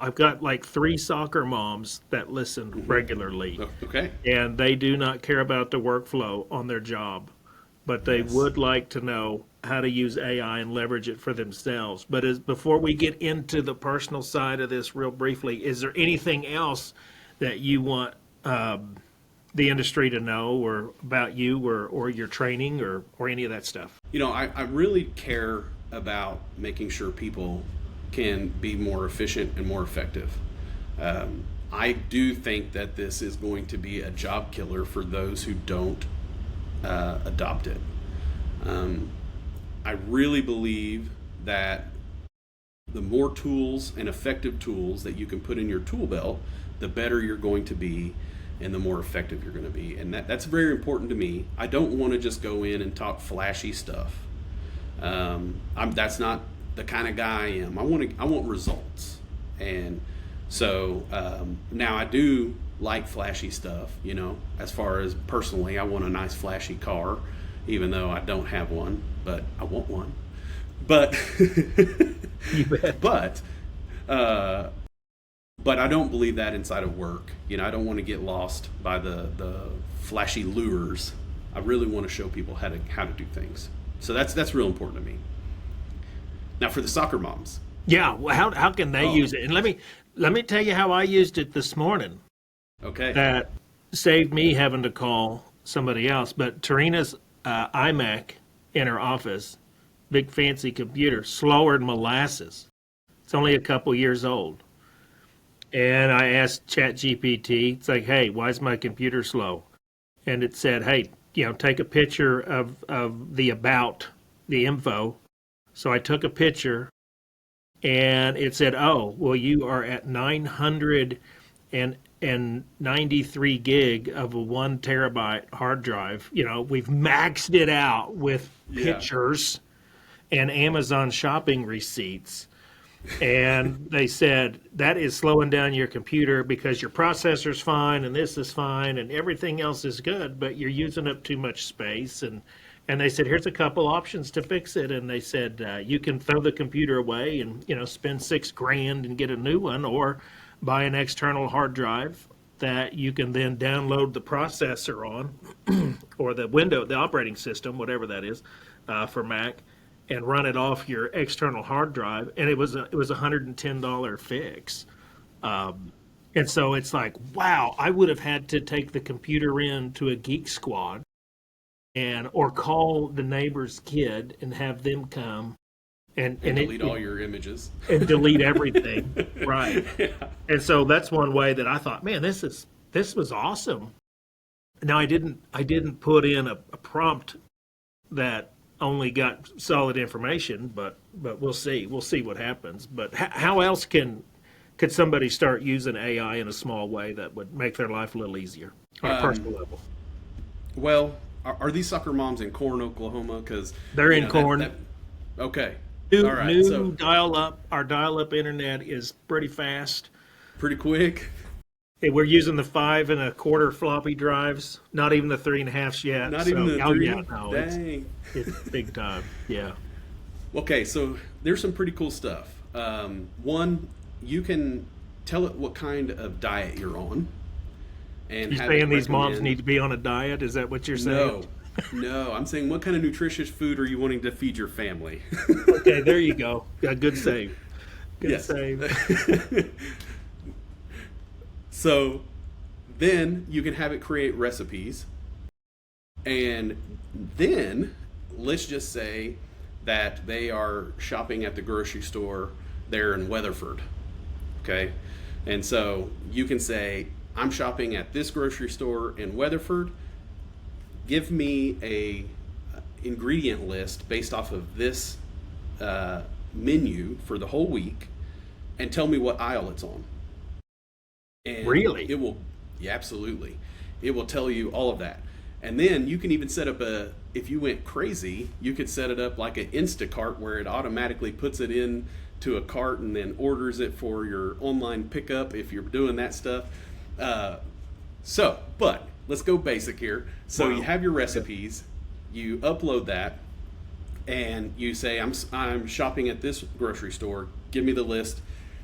I've got like three soccer moms that listen regularly, Okay. and they do not care about the workflow on their job, but they Yes. would like to know how to use AI and leverage it for themselves. But before we get into the personal side of this, real briefly, is there anything else that you want the industry to know, or about you, or your training, or any of that stuff? I really care about making sure people can be more efficient and more effective. I do think that this is going to be a job killer for those who don't adopt it. Um, I really believe that the more tools and effective tools that you can put in your tool belt, the better you're going to be and the more effective you're going to be. And that's very important to me. I don't want to just go in and talk flashy stuff. That's not the kind of guy I am. I want results. And so now I do like flashy stuff, as far as personally, I want a nice flashy car, even though I don't have one, but I want one. But You bet. but uh, but I don't believe that inside of work. I don't want to get lost by the flashy lures. I really want to show people how to do things. So that's real important to me. Now for the soccer moms. Yeah, well, how can they Oh, use it? And let me tell you how I used it this morning. okay. That saved me having to call somebody else. But Tarina's iMac in her office, big fancy computer, slower than molasses. It's only a couple years old. And I asked ChatGPT, it's like, hey, why is my computer slow? And it said, hey, take a picture of the info. So I took a picture, and it said, oh, well, you are at 993 gig of a 1 terabyte hard drive. We've maxed it out with Yeah. pictures and Amazon shopping receipts. And they said that is slowing down your computer because your processor's fine and this is fine and everything else is good, but you're using up too much space. And they said, here's a couple options to fix it. And they said, you can throw the computer away and spend 6 grand and get a new one, or buy an external hard drive that you can then download the processor on, or the operating system, whatever that is, for Mac, and run it off your external hard drive. And it was $110 fix. And so it's like, wow, I would have had to take the computer in to a Geek Squad, or call the neighbor's kid and have them come and And and it, delete it all your images. and delete everything. Right. Yeah. And so that's one way that I thought, man, this was awesome. Now I didn't put in a prompt that only got solid information, but we'll see what happens. But how else could somebody start using AI in a small way that would make their life a little easier on a Um, personal level? well, are these soccer moms in Corn, Oklahoma? Because They're in that. corn. Okay. All New right. new So dial up. Our dial up internet is pretty fast. pretty quick. We're using the 5 1/4 floppy drives, not even the 3.5s yet. Not even So, the oh yeah, three. no, it's Dang. it's big time. Yeah. Okay, so there's some pretty cool stuff. One, you can tell it what kind of diet you're on and You have it saying these moms need recommend. to be on a diet? Is that what you're saying? No, no, I'm saying what kind of nutritious food are you wanting to feed your family? Okay, there you go. Yeah, good save. Good Yes. save. So then you can have it create recipes. And then let's just say that they are shopping at the grocery store there in Weatherford. Okay. And so you can say, I'm shopping at this grocery store in Weatherford. Give me a ingredient list based off of this menu for the whole week and tell me what aisle it's on. And Really? it will, yeah, absolutely. It will tell you all of that. And then you can even set up if you went crazy, you could set it up like an Instacart where it automatically puts it in to a cart and then orders it for your online pickup if you're doing that stuff. Uh, but let's go basic here. So you Wow. have your recipes, you upload that, and you say, I'm shopping at this grocery store. Give me the list.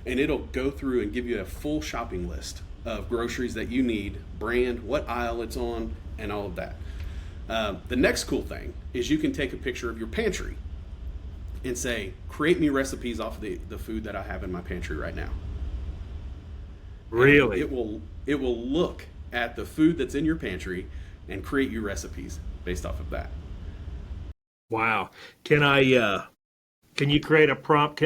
and it'll go through and give you a full shopping list of groceries that you need, brand, what aisle it's on, and all of that. The next cool thing is you can take a picture of your pantry and say, create me recipes off of the food that I have in my pantry right now. Really? It will look at the food that's in your pantry and create you recipes based off of that. Wow. Can you create a prompt?